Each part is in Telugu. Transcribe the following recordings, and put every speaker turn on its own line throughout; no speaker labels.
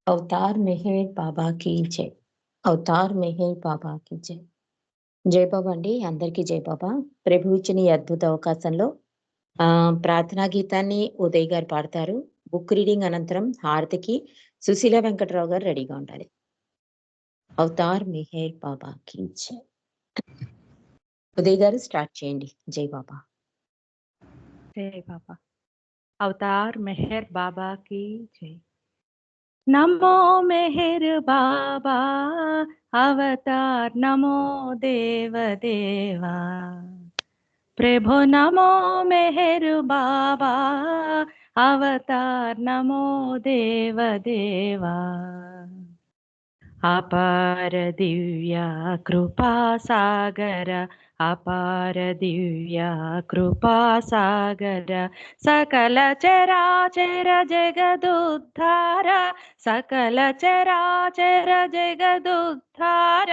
अवतार मेहर बाबा की जय. అవతార్ మెహర్ బాబాకి జై. జై బాబా అండి. అందరికీ జై బాబా. ప్రభు ఇచ్చిన ఈ అద్భుత అవకాశంలో ప్రార్థనా గీతాన్ని ఉదయ్ గారు పాడతారు. బుక్ రీడింగ్ అనంతరం హారతికి సుశీల వెంకటరావు గారు రెడీగా ఉండాలి. అవతార్ మెహర్ బాబాకి జై. ఉదయ్ గారు స్టార్ట్ చేయండి. జై బాబా.
జై బాబా. అవతార్ మెహర్ బాబా की जय. नमो मेहर बाबा अवतार नमो देव देवा. प्रभु नमो मेहर बाबा अवतार नमो देव देवा. अपार दिव्या कृपा सागर अपार दिव्या कृपा सागर सकल चराचर जगदुद्धार सकल चराचर जगदुद्धार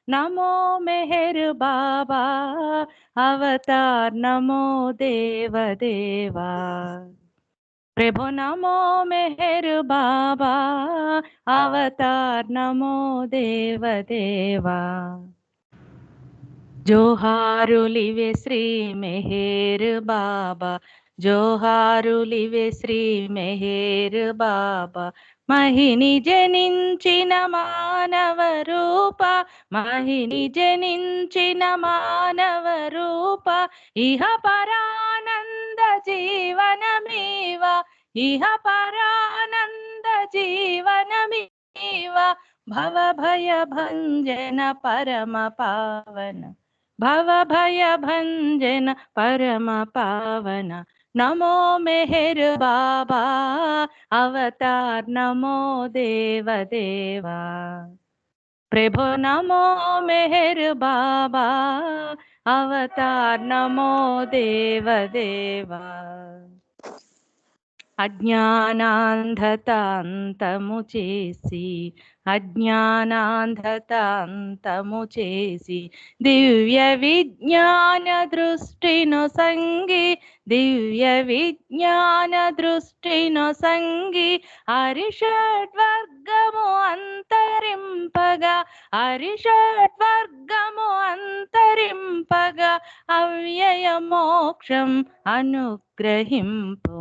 नमो मेहर बाबा अवतार नमो देव देवा. प्रभु नमो मेहर बाबा अवतार नमो देव देवा. जोहारुलिवे श्री मेहर बाबा जोहारुलिवे श्री मेहर बाबा. महिनि जनिंचिन मानव रूप महिनि जनिंचिन मानव रूप इह परानंद जीवनमेव इह परानंद जीवनमेव. भव भय भंजन परम पावन भव भय भंजन परम पावन. नमो मेहर बाबा अवतार नमो देव देवा. प्रभु नमो मेहर बाबा अवतार नमो देव देवा. అజ్ఞానాంధతాంతము చేసి అజ్ఞానాంధతాంతము చేసి దివ్య విజ్ఞాన దృష్టిను సంగి దివ్య విజ్ఞాన దృష్టిను సంగి హరిషడ్వర్గము అంతరింపగా హరిషడ్వర్గము అంతరింపగా అవ్యయ మోక్షం అనుగ్రహింపు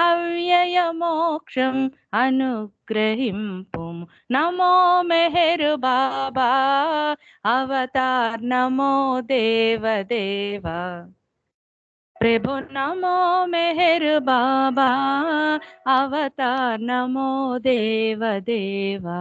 అవ్యయ మోక్షం అనుగ్రహింపు. నమో మెహర్ బాబా అవతార్ నమో దేవ దేవా. प्रभु नमो मेहर बाबा अवतार नमो देव देवा.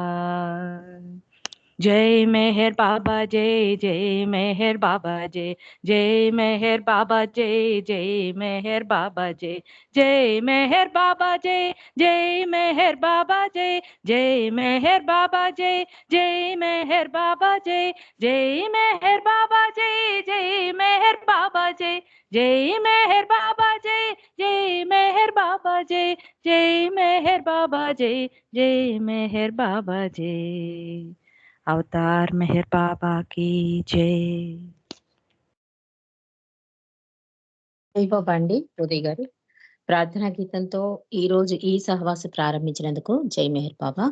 जय मेहर बाबा जय जय मेहर बाबा जय जय मेहर बाबा जय जय मेहर बाबा जय जय मेहर बाबा जय जय मेहर बाबा जय जय मेहर बाबा जय जय मेहर बाबा जय जय मेहर बाबा जय जय मेहर बाबा जय जय मेहर बाबा जय जय मेहर बाबा जय जय मेहर बाबा जय जय मेहर बाबा जय. अवतार मेहर बाबा की जय.
జై బాబా అండి. ఉదయ్ గారు ప్రార్థనా గీతంతో ఈ రోజు ఈ సహవాసం ప్రారంభించినందుకు జై మెహర్ బాబా.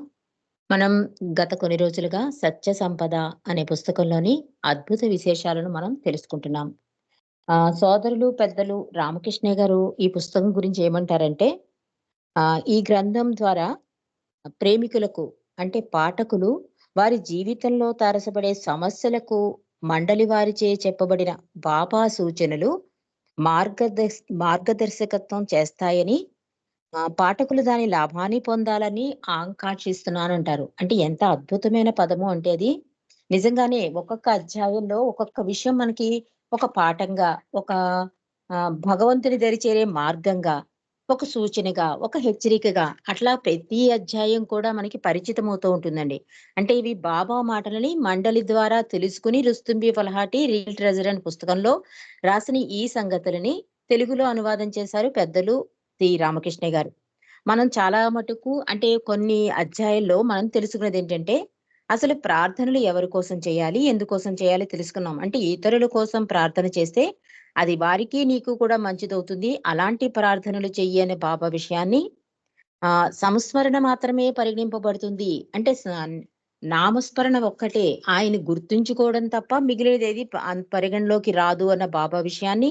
మనం గత కొన్ని రోజులుగా సత్య సంపద అనే పుస్తకంలోని అద్భుత విశేషాలను మనం తెలుసుకుంటున్నాం. సోదరులు పెద్దలు రామకృష్ణయ్య గారు ఈ పుస్తకం గురించి ఏమంటారంటే, ఈ గ్రంథం ద్వారా ప్రేమికులకు అంటే పాఠకులు వారి జీవితంలో తారసపడే సమస్యలకు మండలి వారిచే చెప్పబడిన బాబా సూచనలు మార్గదర్శకత్వం చేస్తాయని, పాఠకులు దాని లాభాన్ని పొందాలని ఆకాంక్షిస్తున్నానంటారు. అంటే ఎంత అద్భుతమైన పదము అంటే అది నిజంగానే ఒక్కొక్క అధ్యాయంలో ఒక్కొక్క విషయం మనకి ఒక పాఠంగా, ఒక భగవంతుని దరి చేరే మార్గంగా, ఒక సూచనగా, ఒక హెచ్చరికగా అట్లా ప్రతి అధ్యాయం కూడా మనకి పరిచితమవుతూ ఉంటుందండి. అంటే ఇవి బాబా మాటలని మండలి ద్వారా తెలుసుకుని రుస్తుంబి ఫలహాటి రియల్ ట్రెజర్ అనే పుస్తకంలో రాసిన ఈ సంగతులని తెలుగులో అనువాదం చేశారు పెద్దలు టి రామకృష్ణయ్య గారు. మనం చాలా మటుకు అంటే కొన్ని అధ్యాయాల్లో మనం తెలుసుకున్నది ఏంటంటే, అసలు ప్రార్థనలు ఎవరి కోసం చేయాలి, ఎందుకోసం చేయాలి తెలుసుకున్నాం. అంటే ఇతరుల కోసం ప్రార్థన చేస్తే అది వారికి నీకు కూడా మంచిదవుతుంది. అలాంటి ప్రార్థనలు చెయ్యి అనే బాబా విషయాన్ని సంస్మరణ మాత్రమే పరిగణింపబడుతుంది. అంటే నామస్మరణ ఒక్కటే ఆయన్ని గుర్తుంచుకోవడం తప్ప మిగిలినదేది పరిగణలోకి రాదు అన్న బాబా విషయాన్ని,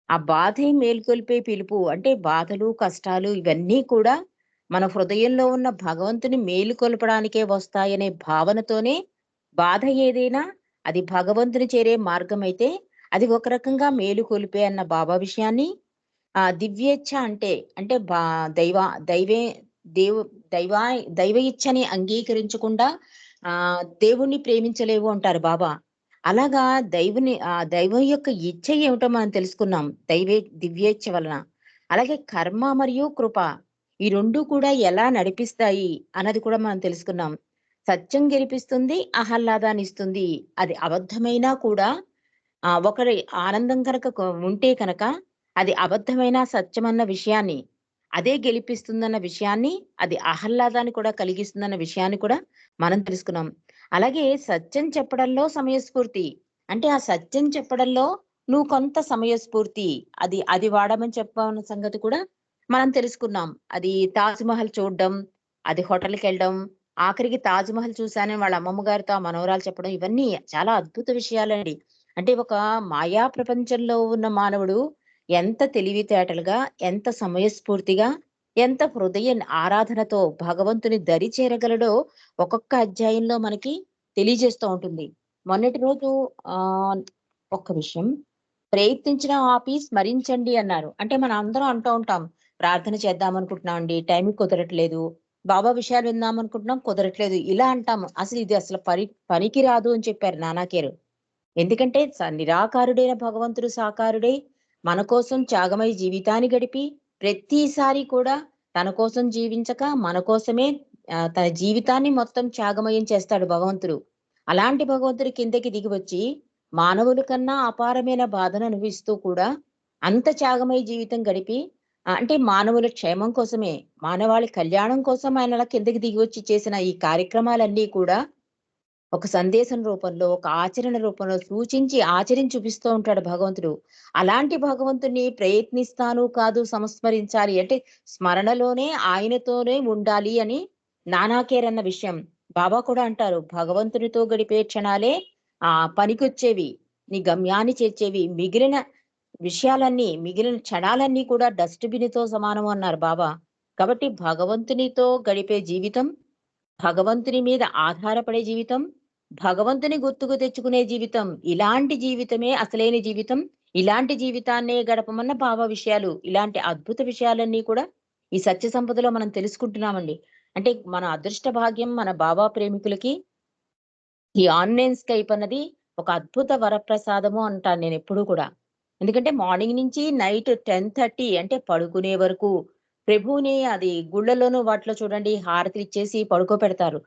ఆ బాధే మేల్కొల్పే పిలుపు. అంటే బాధలు, కష్టాలు ఇవన్నీ కూడా మన హృదయంలో ఉన్న భగవంతుని మేలుకొల్పడానికే వస్తాయనే భావనతోనే బాధ ఏదైనా అది భగవంతుని చేరే మార్గమైతే అది ఒక రకంగా మేలుకొలిపే అన్న బాబా విషయాన్ని, దివ్యేచ్ఛ అంటే, అంటే దైవ దైవే దేవు దైవా దైవ ఇచ్చని అంగీకరించకుండా దేవుణ్ణి ప్రేమించలేవు అంటారు బాబా. అలాగా దైవం యొక్క ఇచ్చ ఏమిటో మనం తెలుసుకున్నాం దివ్యేచ్ఛ వలన. అలాగే కర్మ మరియు కృప ఈ 2 కూడా ఎలా నడిపిస్తాయి అన్నది కూడా మనం తెలుసుకున్నాం. సత్యం గెలిపిస్తుంది, ఆహ్లాదాన్నిస్తుంది. అది అబద్ధమైనా కూడా ఒకరి ఆనందం కనుక ఉంటే కనుక అది అబద్ధమైన సత్యమన్న విషయాన్ని, అదే గెలిపిస్తుందన్న విషయాన్ని, అది ఆహ్లాదాన్ని కూడా కలిగిస్తుందన్న విషయాన్ని కూడా మనం తెలుసుకున్నాం. అలాగే సత్యం చెప్పడంలో సమయస్ఫూర్తి. అంటే ఆ సత్యం చెప్పడంలో నువ్వు కొంత సమయస్ఫూర్తి అది అది వాడమని చెప్పన్న సంగతి కూడా మనం తెలుసుకున్నాం. అది తాజ్‌మహల్ చూడడం, అది హోటల్‌కెళ్ళడం, ఆఖరికి తాజ్‌మహల్ చూశానని వాళ్ళ అమ్మమ్మ గారితో ఆ మనవరాలు చెప్పడం ఇవన్నీ చాలా అద్భుత విషయాలండి. అంటే ఒక మాయా ప్రపంచంలో ఉన్న మానవుడు ఎంత తెలివితేటలుగా, ఎంత సమయస్ఫూర్తిగా, ఎంత హృదయ ఆరాధనతో భగవంతుని దరి చేరగలడో ఒక్కొక్క అధ్యాయంలో మనకి తెలియజేస్తూ ఉంటుంది. మొన్నటి రోజు ఆహ్, ఒక్క విషయం, ప్రయత్నించిన ఆపి స్మరించండి అన్నారు. అంటే మనం అందరం అంటూ ఉంటాం. ప్రార్థన చేద్దాం అనుకుంటున్నామండి. టైంకి కుదరట్లేదు. బాబా విషయాలు విందాం అనుకుంటున్నాం కుదరట్లేదు. ఇలా అంటాము. అసలు పనికి రాదు అని చెప్పారు నానాకేరు. ఎందుకంటే నిరాకారుడైన భగవంతుడు సాకారుడై మన కోసం త్యాగమయ జీవితాన్ని గడిపి ప్రతిసారి కూడా తన కోసం జీవించక మన కోసమే తన జీవితాన్ని మొత్తం త్యాగమయం చేస్తాడు భగవంతుడు. అలాంటి భగవంతుడు కిందకి దిగి వచ్చి మానవుల కన్నా అపారమైన బాధను అనుభవిస్తూ కూడా అంత త్యాగమయ జీవితం గడిపి, అంటే మానవుల క్షేమం కోసమే, మానవాళి కళ్యాణం కోసం ఆయన అలా కిందకి దిగి వచ్చి చేసిన ఈ కార్యక్రమాలన్నీ కూడా ఒక సందేశం రూపంలో, ఒక ఆచరణ రూపంలో సూచించి, ఆచరించి చూపిస్తూ ఉంటాడు భగవంతుడు. అలాంటి భగవంతుడిని ప్రయత్నిస్తాను కాదు సంస్మరించాలి అంటే, స్మరణలోనే ఆయనతోనే ఉండాలి అని నానాకేర్ అన్న విషయం. బాబా కూడా అంటారు, భగవంతునితో గడిపే క్షణాలే పనికొచ్చేవి. నీ గమ్యాన్ని చేర్చేవి. మిగిలిన క్షణాలన్నీ కూడా డస్ట్ బిన్‌తో సమానం అన్నారు బాబా. కాబట్టి భగవంతునితో గడిపే జీవితం, భగవంతుని మీద ఆధారపడే జీవితం, భగవంతుని గుర్తుకు తెచ్చుకునే జీవితం. ఇలాంటి జీవితమే అసలైన జీవితం. ఇలాంటి జీవితాన్నే గడపమన్న విషయాలు. ఇలాంటి అద్భుత విషయాలన్నీ కూడా ఈ సత్య సంపదలో మనం తెలుసుకుంటున్నామండి. అంటే మన అదృష్ట భాగ్యం మన బాబా ప్రేమికులకి ఈ ఆన్‌లైన్ స్కైప్ అన్నది ఒక అద్భుత వరప్రసాదము అంటాను నేనెప్పుడూ కూడా. ఎందుకంటే మార్నింగ్ నుంచి నైట్ 10:30 అంటే పడుకునే వరకు ప్రభువుని అది గుళ్ళలోనూ వాటిలో చూడండి హారతిలిచ్చేసి పడుకోపెడతారు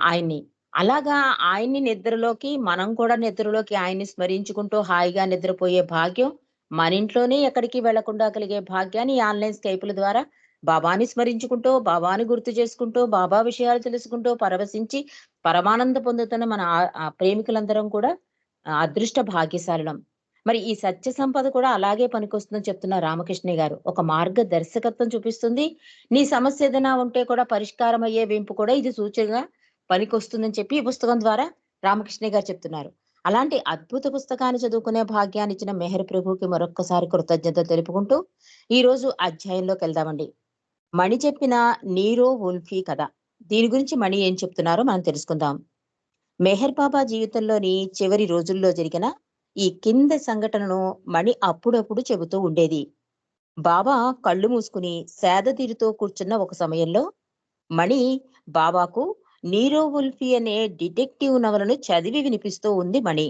ఆయన్ని. అలాగా ఆయన్ని నిద్రలోకి మనం కూడా నిద్రలోకి ఆయన్ని స్మరించుకుంటూ హాయిగా నిద్రపోయే భాగ్యం మనింట్లోనే ఎక్కడికి వెళ్ళకుండా కలిగే భాగ్యాన్ని ఈ ఆన్‌లైన్ స్కైపుల ద్వారా బాబాని స్మరించుకుంటూ, బాబాని గుర్తు చేసుకుంటూ, బాబా విషయాలు తెలుసుకుంటూ పరవశించి పరమానంద పొందుతున్న మన ప్రేమికులందరం కూడా అదృష్ట భాగ్యశాలులం. మరి ఈ సత్య సంపద కూడా అలాగే పనికొస్తుందని చెప్తున్నారు రామకృష్ణయ్య గారు. ఒక మార్గదర్శకత్వం చూపిస్తుంది. నీ సమస్య ఏదైనా ఉంటే కూడా పరిష్కారం అయ్యే వెంపు కూడా ఇది సూచనగా పనికొస్తుందని చెప్పి ఈ పుస్తకం ద్వారా రామకృష్ణయ్య గారు చెప్తున్నారు. అలాంటి అద్భుత పుస్తకాన్ని చదువుకునే భాగ్యాన్ని ఇచ్చిన మెహర్ ప్రభుకి మరొక్కసారి కృతజ్ఞతలు తెలుపుకుంటూ ఈ రోజు అధ్యాయంలోకెళ్దామండి. మణి చెప్పిన నీరో వుల్ఫీ కథ. దీని గురించి మణి ఏం చెప్తున్నారో మనం తెలుసుకుందాం. మెహర్ బాబా జీవితంలోని చివరి రోజుల్లో జరిగిన ఈ కింద సంఘటనను మణి అప్పుడప్పుడు చెబుతూ ఉండేది. బాబా కళ్ళు మూసుకుని సేద తీరుతో కూర్చున్న ఒక సమయంలో మణి బాబాకు నీరో వుల్ఫీ అనే డిటెక్టివ్ నవలను చదివి వినిపిస్తూ ఉంది మణి.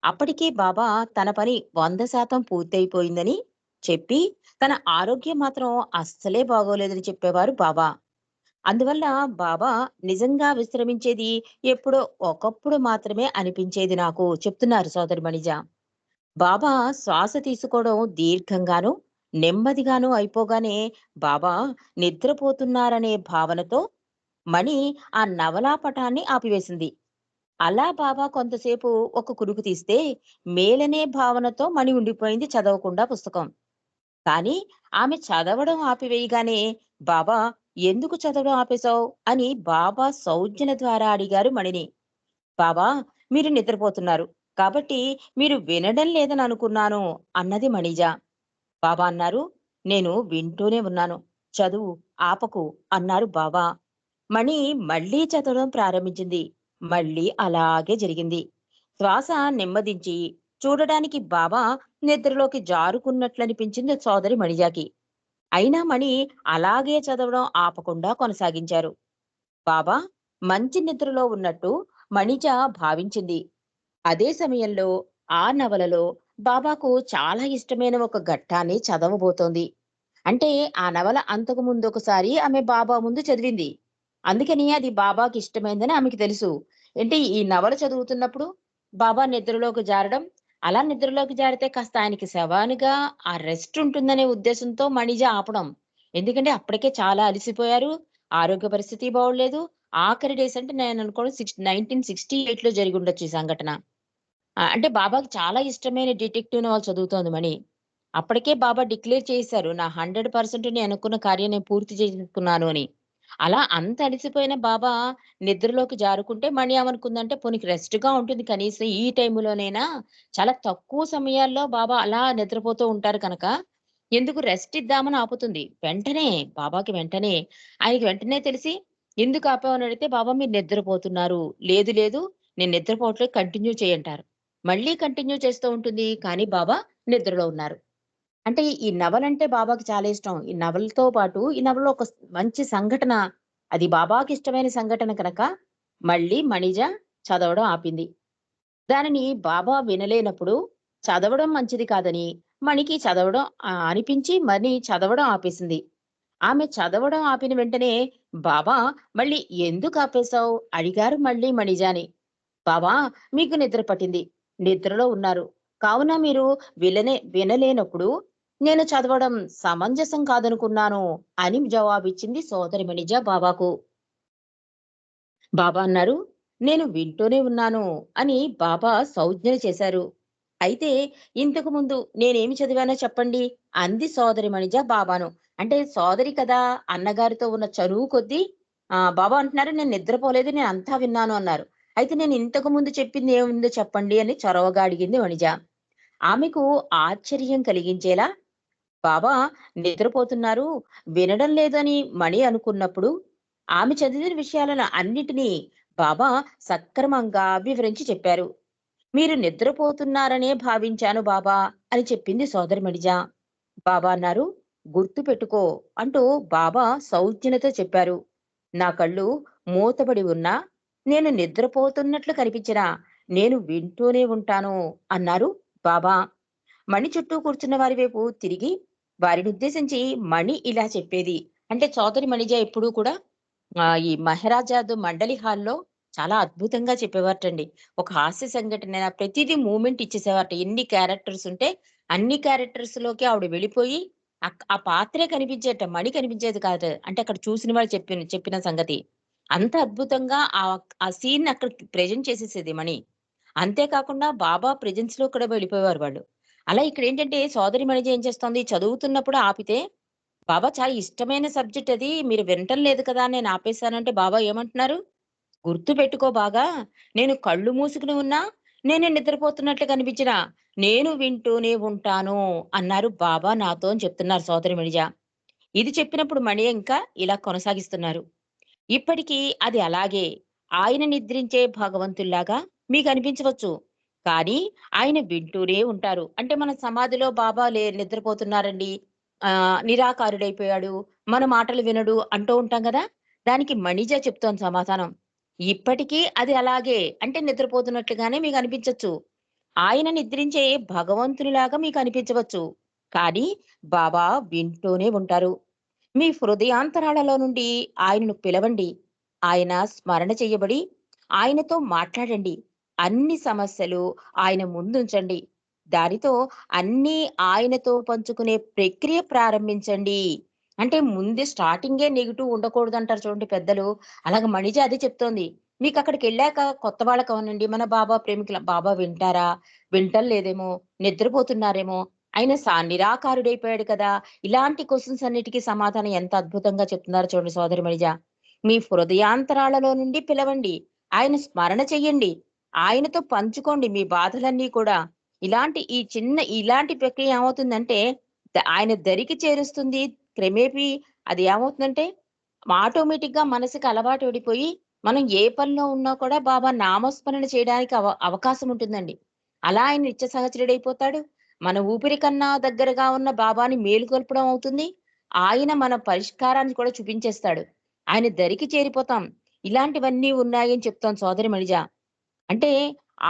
అప్పటికే బాబా తన పని 100% పూర్తయిపోయిందని చెప్పి, తన ఆరోగ్యం మాత్రం అస్సలే బాగోలేదని చెప్పేవారు బాబా. అందువల్ల బాబా నిజంగా విశ్రమించేది ఎప్పుడో ఒకప్పుడు మాత్రమే అనిపించేది నాకు చెప్తున్నారు సోదరి మణిజ. బాబా శ్వాస తీసుకోవడం దీర్ఘంగాను, నెమ్మదిగాను అయిపోగానే బాబా నిద్రపోతున్నారనే భావనతో మణి ఆ నవలా పటాన్ని ఆపివేసింది. అలా బాబా కొంతసేపు ఒక కునుకు తీస్తే మేలనే భావనతో మణి ఉండిపోయింది చదవకుండా పుస్తకం. కానీ ఆమె చదవడం ఆపివేయగానే, "బాబా, ఎందుకు చదవడం ఆపేశావు?" అని బాబా సౌజ్ఞల ద్వారా అడిగారు మణిని. "బాబా, మీరు నిద్రపోతున్నారు. కాబట్టి మీరు వినడం లేదని అనుకున్నాను" అన్నది మణిజ. బాబా అన్నారు, "నేను వింటూనే ఉన్నాను. చదువు ఆపకు" అన్నారు బాబా. మణి మళ్ళీ చదవడం ప్రారంభించింది. మళ్ళీ అలాగే జరిగింది. శ్వాస నెమ్మదించి చూడడానికి బాబా నిద్రలోకి జారుకున్నట్లనిపించింది సోదరి మణిజాకి. అయినా మణి అలాగే చదవడం ఆపకుండా కొనసాగించారు. బాబా మంచి నిద్రలో ఉన్నట్టు మణిజ భావించింది. అదే సమయంలో ఆ నవలలో బాబాకు చాలా ఇష్టమైన ఒక ఘట్టాన్ని చదవబోతోంది. అంటే ఆ నవల అంతకు ముందు ఒకసారి ఆమె బాబా ముందు చదివింది. అందుకని అది బాబాకి ఇష్టమైందని ఆమెకి తెలుసు. ఏంటి ఈ నవల చదువుతున్నప్పుడు బాబా నిద్రలోకి జారడం, అలా నిద్రలోకి జారితే కాస్త ఆయనకి శవానుగా ఆ రెస్ట్ ఉంటుందనే ఉద్దేశంతో మణిజ ఆపడం. ఎందుకంటే అప్పటికే చాలా అలిసిపోయారు. ఆరోగ్య పరిస్థితి బాగోలేదు. ఆఖరి డేస్ అంటే నేను అనుకోవడం 1968లో జరిగుండొచ్చు ఈ సంఘటన. అంటే బాబాకి చాలా ఇష్టమైన డిటెక్టివ్ నవల చదువుతోంది మణి. అప్పటికే బాబా డిక్లేర్ చేశారు. నా 100% నేను అనుకున్న కార్యం నేను పూర్తి చేసుకున్నాను అని. అలా అంత అలిసిపోయిన బాబా నిద్రలోకి జారుకుంటే మణి ఏమనుకుందంటే పోనీ రెస్ట్‌గా ఉంటుంది కనీసం ఈ టైంలోనైనా చాలా తక్కువ సమయాల్లో బాబా అలా నిద్రపోతూ ఉంటారు కనుక, ఎందుకు రెస్ట్ ఇద్దామని ఆపుతుంది. వెంటనే బాబాకి వెంటనే ఆయనకి వెంటనే తెలిసి ఎందుకు ఆపావు అని అడిగితే, "బాబా మీరు నిద్రపోతున్నారు." "లేదు లేదు నేను నిద్రపోవట్లేదు కంటిన్యూ చేయంటారు." మళ్ళీ కంటిన్యూ చేస్తూ ఉంటుంది. కానీ బాబా నిద్రలో ఉన్నారు. అంటే ఈ నవలంటే బాబాకి చాలా ఇష్టం. ఈ నవలతో పాటు ఈ నవలలో ఒక మంచి సంఘటన అది బాబాకి ఇష్టమైన సంఘటన కనుక మళ్ళీ మణిజ చదవడం ఆపింది. దానిని బాబా వినలేనప్పుడు చదవడం మంచిది కాదని మణికి చదవడం అనిపించి మణి చదవడం ఆపేసింది. ఆమె చదవడం ఆపిన వెంటనే బాబా మళ్ళీ "ఎందుకు ఆపేశావు?" అడిగారు మళ్ళీ మణిజాని. "బాబా మీకు నిద్ర పట్టింది. నిద్రలో ఉన్నారు. కావున మీరు వినలేనప్పుడు నేను చదవడం సమంజసం కాదనుకున్నాను" అని జవాబిచ్చింది సోదరిమణి బాబాకు. బాబా అన్నారు, "నేను వింటూనే ఉన్నాను" అని బాబా సౌజ్ఞలు చేశారు. అయితే ఇంతకు ముందు నేనేమి చదివానో చెప్పండి అంది సోదరి మణిజ బాబాను. అంటే సోదరి కదా అన్నగారితో ఉన్న చనువు కొద్దీ బాబా అంటున్నారు, "నేను నిద్రపోలేదు. నేను అంతా విన్నాను" అన్నారు. "అయితే నేను ఇంతకు ముందు చెప్పింది ఏముందో చెప్పండి" అని చొరవగా అడిగింది వణిజ. ఆమెకు ఆశ్చర్యం కలిగించేలా బాబా నిద్రపోతున్నారు, వినడం లేదని మణి అనుకున్నప్పుడు, ఆమె చదివిన విషయాలను అన్నిటినీ బాబా సక్రమంగా వివరించి చెప్పారు. "మీరు నిద్రపోతున్నారనే భావించాను బాబా" అని చెప్పింది సోదరి మణిజ. బాబా అన్నారు, "గుర్తుపెట్టుకో" అంటూ బాబా సౌజ్ఞలతో చెప్పారు. "నా కళ్ళు మూతబడి ఉన్నా, నేను నిద్రపోతున్నట్లు కనిపించినా, నేను వింటూనే ఉంటాను" అన్నారు బాబా. మణి చుట్టూ కూర్చున్న వారి వైపు తిరిగి వారినుద్దేశించి మణి ఇలా చెప్పేది. అంటే సోదరి మణిజ ఎప్పుడూ కూడా ఈ మహారాజాదు మండలి హాల్‌లో చాలా అద్భుతంగా చెప్పేవారటండి. ఒక హాస్య సంఘటన ప్రతీదీ మూవ్‌మెంట్ ఇచ్చేసేవారట. ఎన్ని క్యారెక్టర్స్ ఉంటే అన్ని క్యారెక్టర్స్‌లోకి ఆవిడ వెళ్ళిపోయి ఆ పాత్రే కనిపించేట. మణి కనిపించేది కాదు. అంటే అక్కడ చూసిన వాళ్ళు చెప్పిన చెప్పిన సంగతి. అంత అద్భుతంగా ఆ సీన్‌ని అక్కడ ప్రెజెంట్ చేసేసేది మణి. అంతే కాకుండా బాబా ప్రెజెన్స్‌లో కూడా వెళ్ళిపోయేవారు వాళ్ళు. అలా ఇక్కడేంటంటే సోదరి మణిజ ఏం చేస్తోంది చదువుతున్నప్పుడు ఆపితే బాబా చాలా ఇష్టమైన సబ్జెక్ట్ అది. మీరు వినటం లేదు కదా! అని నేను ఆపేసానంటే బాబా ఏమంటున్నారు? "గుర్తుపెట్టుకో బాగా, నేను కళ్ళు మూసుకొని ఉన్నా, నేను నిద్రపోతున్నట్లు కనిపించినా, నేను వింటూనే ఉంటాను" అన్నారు బాబా నాతో అని చెప్తున్నారు సోదరి మణిజ. ఇది చెప్పినప్పుడు మణి ఇంకా ఇలా కొనసాగిస్తున్నారు. ఇప్పటికీ అది అలాగే. ఆయన నిద్రించే భగవంతుల్లాగా మీకనిపించవచ్చు. కానీ ఆయన వింటూనే ఉంటారు. అంటే మన సమాధిలో బాబా నిద్రపోతున్నారండి. నిరాకారుడైపోయాడు. మన మాటలు వినడు అంటూ ఉంటాం గదా! దానికి మణిజ చెప్తోంది సమాధానం. ఇప్పటికీ అది అలాగే. అంటే నిద్రపోతున్నట్లుగానే మీకనిపించొచ్చు. ఆయన నిద్రించే భగవంతునిలాగా మీకనిపించవచ్చు. కానీ బాబా వింటూనే ఉంటారు. మీ హృదయాంతరాళలో నుండి ఆయనను పిలవండి. ఆయన స్మరణ చెయ్యబడి, ఆయనతో మాట్లాడండి. అన్ని సమస్యలు ఆయన ముందుంచండి. దానితో అన్నీ ఆయనతో పంచుకునే ప్రక్రియ ప్రారంభించండి. అంటే ముందే స్టార్టింగే నెగెటివ్ ఉండకూడదంటారు చూడండి పెద్దలు. అలాగ మణిజ అదే చెప్తోంది. మీకక్కడికెళ్ళాక కొత్త వాళ్ళకవనండి మన బాబా ప్రేమికుల బాబా వింటారా? వింటం లేదేమో, నిద్రపోతున్నారేమో, ఆయన నిరాకారుడైపోయాడు కదా! ఇలాంటి క్వెషన్స్ అన్నిటికి సమాధానం ఎంత అద్భుతంగా చెప్తున్నారో చూడండి సోదరిమణిజ. మీ హృదయాంతరాలలో నుండి పిలవండి. ఆయన స్మరణ చెయ్యండి. ఆయనతో పంచుకోండి మీ బాధలన్నీ కూడా. ఇలాంటి ప్రక్రియ ఏమవుతుందంటే ఆయన దరికి చేరుస్తుంది. క్రమేపీ అది ఏమవుతుందంటే ఆటోమేటిక్‌గా మనసుకి అలవాటు పడిపోయి, మనం ఏ పనిలో ఉన్నా కూడా బాబా నామస్మరణ చేయడానికి అవకాశం ఉంటుందండి. అలా ఆయన నిత్య సహచరుడైపోతాడు. మన ఊపిరి కన్నా దగ్గరగా ఉన్న బాబాని మేలుకొల్పడం అవుతుంది. ఆయన మన పరిష్కారాన్ని కూడా చూపించేస్తాడు. ఆయన దరికి చేరిపోతాం. ఇలాంటివన్నీ ఉన్నాయని చెప్తోంది సోదరి మణిజ. అంటే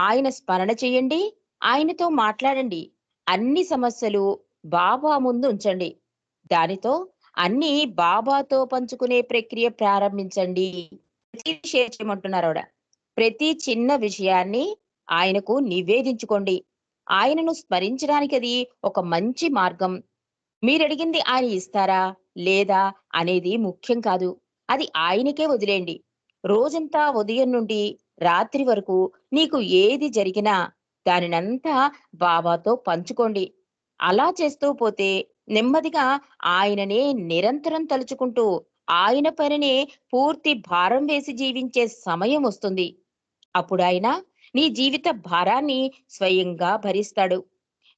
ఆయన స్మరణ చేయండి. ఆయనతో మాట్లాడండి. అన్ని సమస్యలు బాబా ముందు ఉంచండి. దానితో అన్నీ బాబాతో పంచుకునే ప్రక్రియ ప్రారంభించండి. ప్రతీది షేర్ చేయమంటున్నారావిడ. ప్రతి చిన్న విషయాన్ని ఆయనకు నివేదించుకోండి. ఆయనను స్మరించడానికి అది ఒక మంచి మార్గం. మీరడిగింది ఆయన ఇస్తారా? లేదా? అనేది ముఖ్యం కాదు. అది ఆయనకే వదిలేయండి. రోజంతా ఉదయం నుండి రాత్రి వరకు నీకు ఏది జరిగినా దానినంతా బాబాతో పంచుకోండి. అలా చేస్తూ పోతే నెమ్మదిగా ఆయననే నిరంతరం తలుచుకుంటూ ఆయన పైననే పూర్తి భారం వేసి జీవించే సమయం వస్తుంది. అప్పుడాయన నీ జీవిత భారాన్ని స్వయంగా భరిస్తాడు.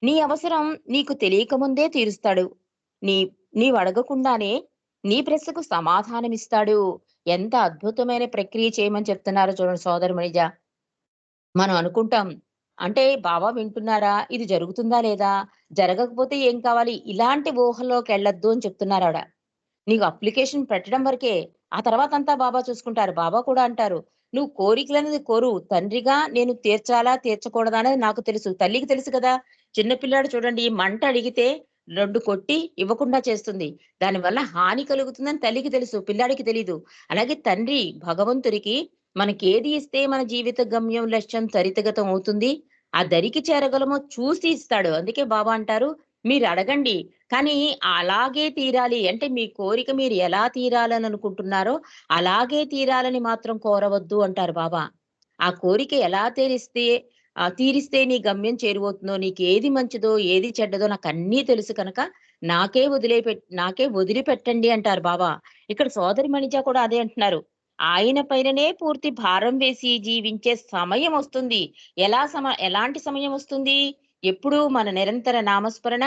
నీ అవసరం నీకు తెలియకముందే తీరుస్తాడు. నీ నీవడగకుండానే నీ ప్రశ్నకు సమాధానమిస్తాడు. ఎంత అద్భుతమైన ప్రక్రియ చేయమని చెప్తున్నారు చూడండి సోదరమణిజ. మనం అనుకుంటాం. అంటే బాబా వింటున్నారా? ఇది జరుగుతుందా లేదా? జరగకపోతే ఏం కావాలి? ఇలాంటి ఊహల్లోకెళ్ళొద్దు అని చెప్తున్నారావిడ. నీకు అప్లికేషన్ పెట్టడం వరకే. ఆ తర్వాతంతా బాబా చూసుకుంటారు. బాబా కూడా అంటారు, "నువ్వు కోరికలనేది కోరు. తండ్రిగా నేను తీర్చాలా? తీర్చకూడదా? అనేది నాకు తెలుసు." తల్లికి తెలుసు కదా! చిన్న పిల్లాడు చూడండి మంట అడిగితే 2 కొట్టి ఇవ్వకుండా చేస్తుంది. దానివల్ల హాని కలుగుతుందని తల్లికి తెలుసు. పిల్లాడికి తెలీదు. అలాగే తండ్రి భగవంతుడికి మనకేది ఇస్తే మన జీవిత గమ్యం, లక్ష్యం త్వరితగతం అవుతుంది, ఆ దరికి చేరగలమో చూసి ఇస్తాడు. అందుకే బాబా అంటారు, "మీరడగండి. కానీ అలాగే తీరాలి. అంటే మీ కోరిక మీరు ఎలా తీరాలని అనుకుంటున్నారో, అలాగే తీరాలని మాత్రం కోరవద్దు" అంటారు బాబా. ఆ కోరిక ఎలా తీరిస్తే నీ గమ్యం చేరువవుతుందో, నీకేది మంచిదో, ఏది చెడ్డదో నాకన్నీ తెలుసు కనుక నాకే వదిలిపెట్టండి అంటారు బాబా. ఇక్కడ సోదరి మణిజ కూడా అదే అంటున్నారు. ఆయన పైననే పూర్తి భారం వేసి జీవించే సమయం వస్తుంది. ఎలాంటి సమయం వస్తుంది? ఎప్పుడూ మన నిరంతర నామస్మరణ,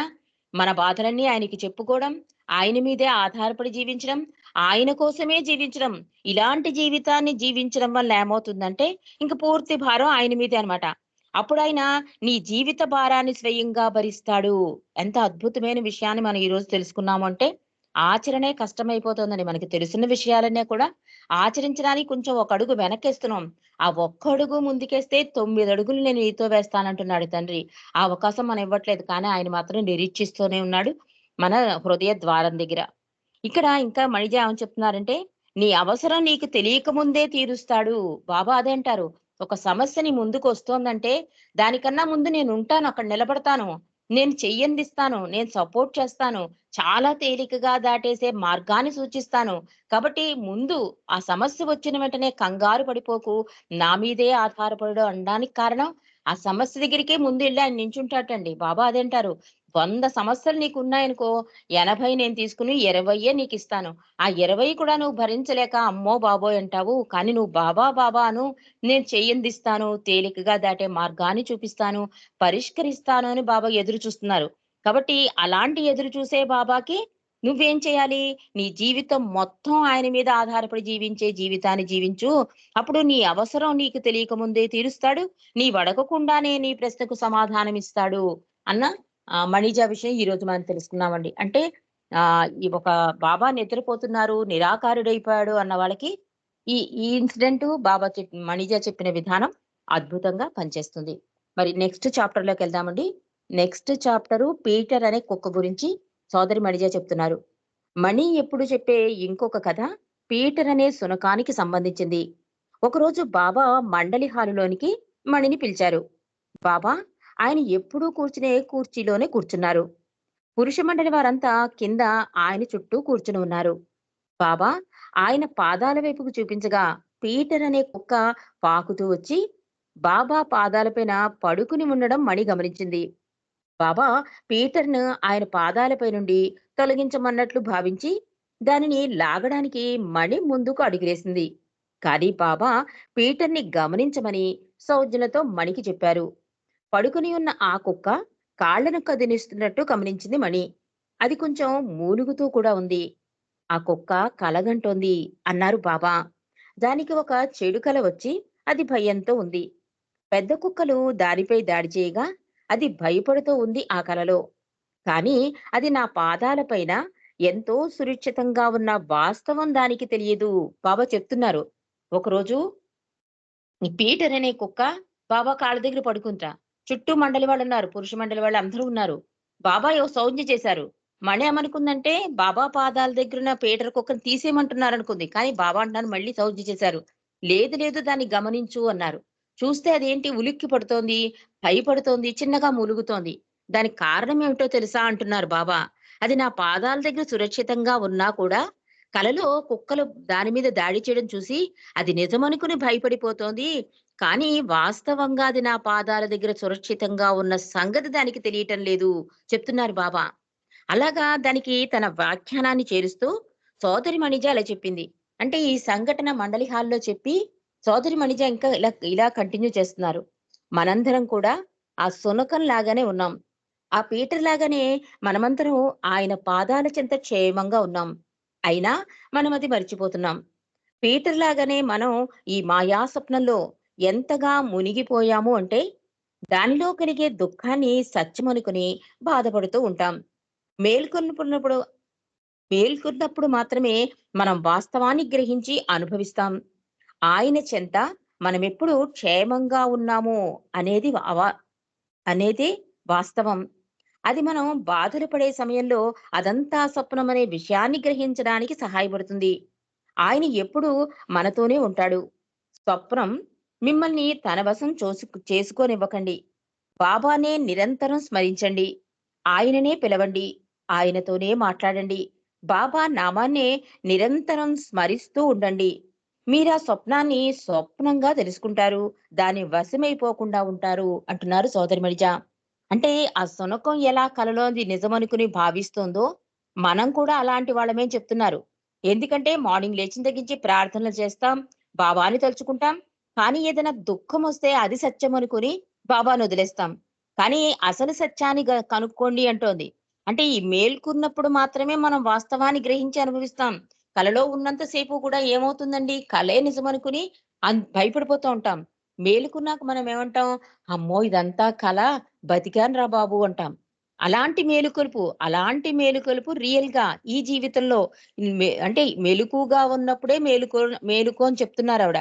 మన బాధలన్నీ ఆయనకి చెప్పుకోవడం, ఆయన మీదే ఆధారపడి జీవించడం, ఆయన కోసమే జీవించడం. ఇలాంటి జీవితాన్ని జీవించడం వల్ల ఏమవుతుందంటే, ఇంక పూర్తి భారం ఆయన మీదే అన్నమాట. అప్పుడాయన నీ జీవిత భారాన్ని స్వయంగా భరిస్తాడు. ఎంత అద్భుతమైన విషయాన్ని మనం ఈరోజు తెలుసుకున్నాము అంటే, ఆచరణే కష్టమైపోతోందండి. మనకి తెలిసిన విషయాలన్నీ కూడా ఆచరించడానికి కొంచెం ఒక అడుగు వెనక్కేస్తున్నాం. ఆ ఒక్క అడుగు ముందుకేస్తే 9 అడుగులు నేను నీతో వేస్తానంటున్నాడు తండ్రి. ఆ అవకాశం మనం ఇవ్వట్లేదు. కానీ ఆయన మాత్రం నిరీక్షిస్తూనే ఉన్నాడు. మన హృదయ ద్వారం దగ్గర. ఇక్కడ ఇంకా మణిజ ఏమని చెప్తున్నారంటే, నీ అవసరం నీకు తెలియక ముందే తీరుస్తాడు. బాబా అదే అంటారు. ఒక సమస్య నీ ముందుకొస్తోందంటే, దానికన్నా ముందు నేనుంటాను. అక్కడ నిలబడతాను. నేను చెయ్యందిస్తాను. నేను సపోర్ట్ చేస్తాను. చాలా తేలికగా దాటేసే మార్గాన్ని సూచిస్తాను. కాబట్టి ముందు ఆ సమస్య వచ్చిన వెంటనే కంగారు పడిపోకు. నా మీదే ఆధారపడు అనడానికి కారణం, ఆ సమస్య దగ్గరికే ముందెళ్లి ఆయన నించుంటాటండి. బాబా అదే అంటారు. 100 సమస్యలు నీకున్నాయనుకో, 80 నేను తీసుకొని 20 నీకిస్తాను. ఆ 20 కూడా నువ్వు భరించలేక అమ్మో బాబోయ్ అంటావు. కానీ నువ్వు బాబా బాబా అను. నేను చెయ్యందిస్తాను. తేలికగా దాటే మార్గాన్ని చూపిస్తాను. పరిష్కరిస్తాను అని బాబా ఎదురు చూస్తున్నారు. కాబట్టి అలాంటి ఎదురు చూసే బాబాకి నువ్వేం చేయాలి? నీ జీవితం మొత్తం ఆయన మీద ఆధారపడి జీవించే జీవితాన్ని జీవించు. అప్పుడు నీ అవసరం నీకు తెలియక ముందే తీరుస్తాడు. నీవడగకుండానే నీ ప్రశ్నకు సమాధానమిస్తాడు అన్న మణిజా విషయం ఈరోజు మనం తెలుసుకున్నామండి. అంటే ఈ ఒక బాబా నిద్రపోతున్నారు, నిరాకారుడైపోయాడు అన్న వాళ్ళకి ఈ ఈ ఇన్సిడెంట్ మణిజా చెప్పిన విధానం అద్భుతంగా పనిచేస్తుంది. మరి నెక్స్ట్ చాప్టర్‌లోకెళ్దామండి. నెక్స్ట్ చాప్టరు పీటర్ అనే కుక్క గురించి సోదరి మణిజ చెప్తున్నారు. మణి ఎప్పుడు చెప్పే ఇంకొక కథ పీటర్ అనే శునకానికి సంబంధించింది. ఒకరోజు బాబా మండలి హాలులోనికి మణిని పిలిచారు. బాబా ఆయన ఎప్పుడూ కూర్చునే కుర్చీలోనే కూర్చున్నారు. పురుష మండలి వారంతా కింద ఆయన చుట్టూ కూర్చుని ఉన్నారు. బాబా ఆయన పాదాల వైపుకు చూపించగా పీటర్ అనే కుక్క పాకుతూ వచ్చి బాబా పాదాలపైన పడుకుని ఉండడం మణి గమనించింది. బాబా పీటర్ను ఆయన పాదాలపై నుండి తొలగించమన్నట్లు భావించి దానిని లాగడానికి మణి ముందుకు అడుగులేసింది. కానీ బాబా పీటర్ని గమనించమని సౌజ్ఞలతో మణికి చెప్పారు. పడుకుని ఉన్న ఆ కుక్క కాళ్లను కదిలిస్తున్నట్టు గమనించింది మణి. అది కొంచెం మూలుగుతూ కూడా ఉంది. ఆ కుక్క కలగంటోంది అన్నారు బాబా. దానికి ఒక చెడు కల వచ్చి అది భయంతో ఉంది. పెద్ద కుక్కలు దానిపై దాడి చేయగా అది భయపడుతూ ఉంది ఆ కలలో. కానీ అది నా పాదాలపైన ఎంతో సురక్షితంగా ఉన్న వాస్తవం దానికి తెలియదు. బాబా చెప్తున్నారు. ఒకరోజు ఈ పీటర్ అనే కుక్క బాబా కాళ్ళ దగ్గర పడుకుంటా. చుట్టూ మండలి వాళ్ళున్నారు. పురుష మండలి వాళ్ళు అందరూ ఉన్నారు. బాబా ఏవో సౌజ్ఞ చేశారు. మణి ఏమనుకుందంటే బాబా పాదాల దగ్గరున్న పీటర్ కుక్కని తీసేయమంటున్నారనుకుంది. కానీ బాబా అంటున్నారు మళ్ళీ సౌజ్ఞ చేశారు. లేదు లేదు దాన్ని గమనించు అన్నారు. చూస్తే అదేంటి ఉలిక్కి పడుతోంది, భయపడుతోంది, చిన్నగా మూలుగుతోంది. దానికి కారణం ఏమిటో తెలుసా అంటున్నారు బాబా. అది నా పాదాల దగ్గర సురక్షితంగా ఉన్నా కూడా కలలో కుక్కలు దాని మీద దాడి చేయడం చూసి అది నిజమనుకుని భయపడిపోతోంది. కానీ వాస్తవంగా అది నా పాదాల దగ్గర సురక్షితంగా ఉన్న సంగతి దానికి తెలియటం లేదు చెప్తున్నారు బాబా. అలాగా దానికి తన వ్యాఖ్యానాన్ని చేరుస్తూ సోదరి మణిజ అలా చెప్పింది. అంటే ఈ సంఘటన మండలి హాల్‌లో చెప్పి సోదరి మణిజ ఇంకా ఇలా ఇలా కంటిన్యూ చేస్తున్నారు. మనందరం కూడా ఆ శునకం లాగానే ఉన్నాం. ఆ పీటర్ లాగానే మనమందరం ఆయన పాదాల చెంత క్షేమంగా ఉన్నాం. అయినా మనం అది మర్చిపోతున్నాం. పీటర్ లాగానే మనం ఈ మాయా స్వప్నంలో ఎంతగా మునిగిపోయాము అంటే దానిలో కలిగే దుఃఖాన్ని సత్యమనుకుని బాధపడుతూ ఉంటాం. మేల్కొన్నప్పుడు మేల్కొన్నప్పుడు మాత్రమే మనం వాస్తవాన్ని గ్రహించి అనుభవిస్తాం. ఆయన చెంత మనమెప్పుడు క్షేమంగా ఉన్నాము అనేది అనేది వాస్తవం. అది మనం బాధలు పడే సమయంలో అదంతా స్వప్నమనే విషయాన్ని గ్రహించడానికి సహాయపడుతుంది. ఆయన ఎప్పుడూ మనతోనే ఉంటాడు. స్వప్నం మిమ్మల్ని తన వశం చేసుకోనివ్వకండి. బాబానే నిరంతరం స్మరించండి. ఆయననే పిలవండి. ఆయనతోనే మాట్లాడండి. బాబా నామాన్నే నిరంతరం స్మరిస్తూ ఉండండి. మీరా స్వప్నాన్ని స్వప్నంగా తెలుసుకుంటారు. దాని వశమైపోకుండా ఉంటారు అంటున్నారు సోదరిమణిజ. అంటే ఆ శునకం ఎలా కలలోది నిజమనుకుని భావిస్తోందో, మనం కూడా అలాంటి వాళ్ళమే చెప్తున్నారు. ఎందుకంటే మార్నింగ్ లేచిన దగ్గర నుంచి ప్రార్థనలు చేస్తాం, బాబాని తలుచుకుంటాం. కానీ ఏదైనా దుఃఖమొస్తే అది సత్యమనుకుని బాబానొదిలేస్తాం. కానీ అసలు సత్యాన్ని కనుక్కోండి అంటోంది. అంటే ఈ మేల్కున్నప్పుడు మాత్రమే మనం వాస్తవాన్ని గ్రహించి అనుభవిస్తాం. కలలో ఉన్నంత సేపు కూడా ఏమవుతుందండి? కలే నిజమనుకుని భయపడిపోతూ ఉంటాం. మేలుకున్నాక మనం ఏమంటాం? అమ్మో! ఇదంతా కల, బతికానురా బాబు అంటాం. అలాంటి మేలుకొలుపు రియల్‌గా ఈ జీవితంలో అంటే మెలకువగా ఉన్నప్పుడే మేలుకో అని చెప్తున్నారావిడ.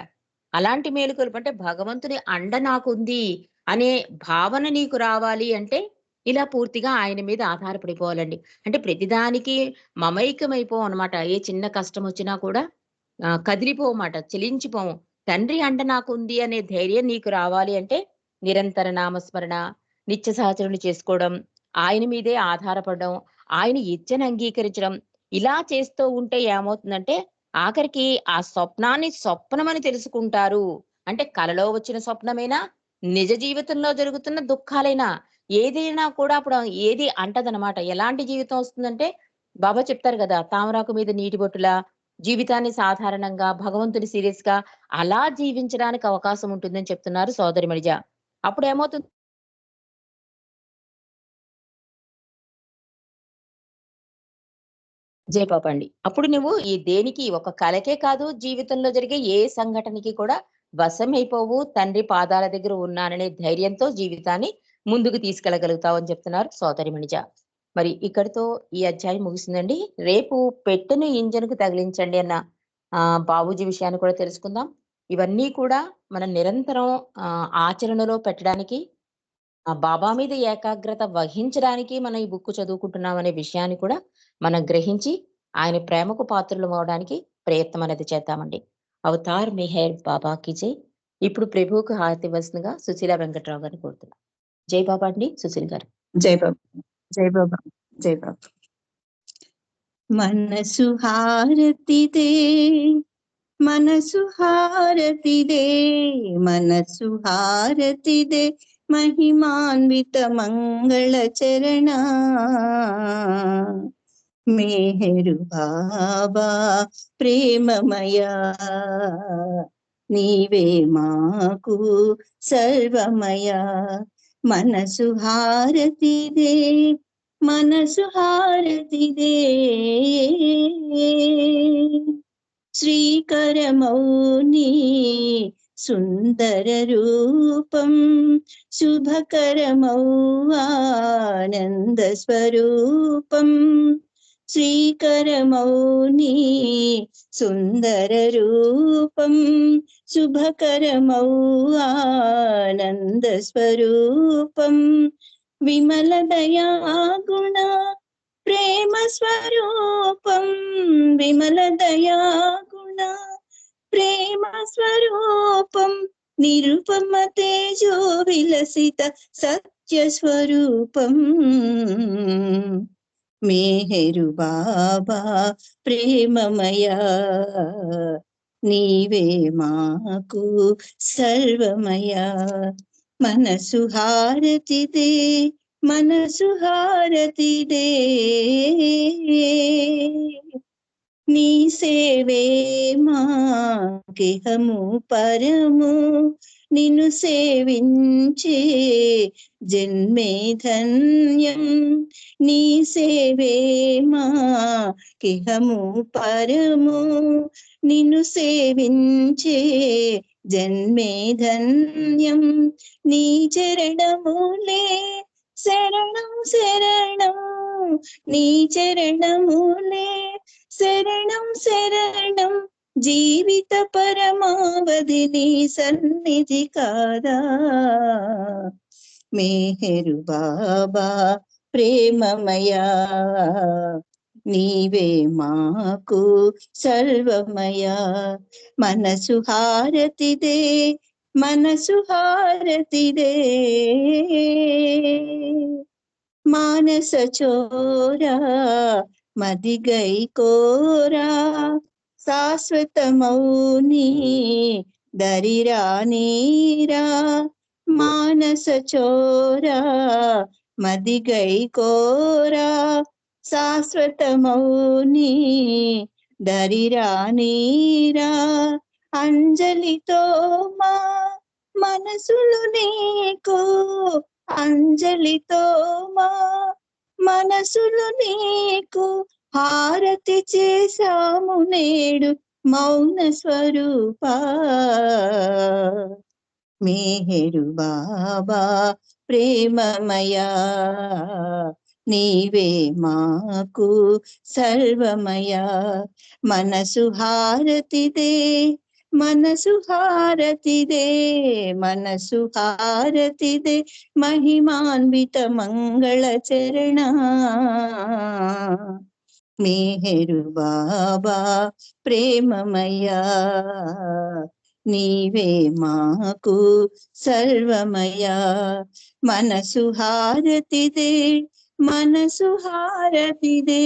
అలాంటి మేలుకొలుపు అంటే భగవంతుని అండ నాకుంది అనే భావన నీకు రావాలి అంటే, ఇలా పూర్తిగా ఆయన మీద ఆధారపడిపోవాలండి. అంటే ప్రతిదానికి మమైకమైపోమనమాట. ఏ చిన్న కష్టమొచ్చినా కూడా కదిలిపోమాట, చలించిపోము. తండ్రి అండ నాకుంది అనే ధైర్యం నీకు రావాలి అంటే, నిరంతర నామస్మరణ, నిత్య సహచరులు చేసుకోవడం, ఆయన మీదే ఆధారపడడం, ఆయన ఇచ్చను అంగీకరించడం, ఇలా చేస్తూ ఉంటే ఏమవుతుందంటే, ఆఖరికి ఆ స్వప్నాన్ని స్వప్నమని తెలుసుకుంటారు. అంటే కలలో వచ్చిన స్వప్నమైనా, నిజ జీవితంలో జరుగుతున్న దుఃఖాలైనా, ఏదైనా కూడా అప్పుడు ఏది అంటదనమాట. ఎలాంటి జీవితం వస్తుందంటే, బాబా చెప్తారు గదా! తామరాకు మీద నీటి బొట్టులా జీవితాన్ని సాధారణంగా, భగవంతుని సీరియస్‌గా అలా జీవించడానికి అవకాశం ఉంటుందని చెప్తున్నారు సోదరిమణిజ. అప్పుడేమవుతుంది జయపాపండి. అప్పుడు నువ్వు ఈ దేనికి ఒక కలకే కాదు, జీవితంలో జరిగే ఏ సంఘటనకి కూడా వశమైపోవు. తండ్రి పాదాల దగ్గర ఉన్నాననే ధైర్యంతో జీవితాన్ని ముందుకు తీసుకెళ్ళగలుగుతావని చెప్తున్నారు సోదరిమణిజ. మరి ఇక్కడితో ఈ అధ్యాయం ముగిసిందండి. రేపు పెట్టెను ఇంజన్‌కు తగిలించండి అన్న బాబూజీ విషయాన్ని కూడా తెలుసుకుందాం. ఇవన్నీ కూడా మనం నిరంతరం ఆచరణలో పెట్టడానికి ఆ బాబా మీద ఏకాగ్రత వహించడానికి మనం ఈ బుక్ చదువుకుంటున్నాం అనే విషయాన్ని కూడా మనం గ్రహించి ఆయన ప్రేమకు పాత్రులమవ్వడానికి ప్రయత్నం అనేది చేద్దామండి. అవతార్ మెహర్ బాబా కీ జై. ఇప్పుడు ప్రభువుకు హారతి ఇవ్వాల్సిందిగా సుశీల వెంకట్రావు గారిని కోరుతున్నాను. జై బాబా అండి సుశీల్ గారు.
జై బాబా, జై బాబా, జై బాబా. మనసు హారతిదే, మనసు హారతిదే, మనసు హారతిదే, महिमान्वित मंगल चरणा मेहरु बाबा प्रेममया నీవే మాకు సర్వమయా మనసు హారతిదే మనసు హారతిదే శ్రీకరమౌని సుందర రూపం శుభకరమౌ ఆనంద స్వరూపం శ్రీకరమౌని సుందర రూపం శుభకరమౌ ఆనంద స్వరూపం విమల దయా గుణ ప్రేమ స్వరూపం విమల దయా గుణ ప్రేమ స్వరూపం నిరుపమ తేజో విలసిత సత్య స్వరూపం మేహరు బాబా ప్రేమమయా నీవే మాకు సర్వమయా మనసు హారతిదే మనసు హారతిదే నీ సేవే మాకిహము పరము నిన్ను సేవించే జన్మే ధన్యం నీ సేవే మాకిహము పరము నిన్ను సేవించే జన్మే ధన్యం నీ చరణములే శరణం శరణం నీ చరణములే శరణం శరణం జీవిత పరమావధి నీ సన్నిధి కాదా మేహరు బాబా ప్రేమమయా నీవే మాకు సర్వమయా మనసు హారతిదే మనసు హారతిదే మానస చోరా మదిగై కోరా శాశ్వతమౌని దరిరా నీరా మానస చోరా మదిగై కోరా శాశ్వతమౌని దరిరా నీరా అంజలితో మా మనసులు నీకు అంజలితో మా మనసులు నీకు హారతి చేశాము నేడు మౌన స్వరూప మేహరు బాబా ప్రేమమయా నీవే మాకు సర్వమయా మనసు హారతిదే మనసు హారతిదే మనసు హారతిదే మహిమాన్విత మంగళ చరణ మేహరు బాబా ప్రేమమయా నీవే మాకు సర్వమయా మనసు హారతిదే మనసు హారతిదే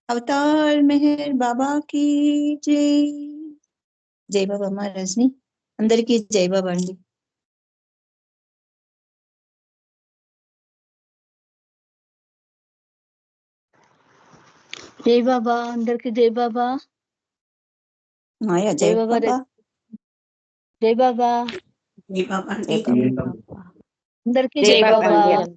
అవతార్ మెహర్ బాబా की జై జై బాబా మహారాజ్ని అందరికీ జై బాబా అండి
జై బాబా అందరికి జై బాబా
మాయా
జై బాబా జై బాబా
జై బాబా
అందరికి
జై
జై
బాబా
బాబా
అండి.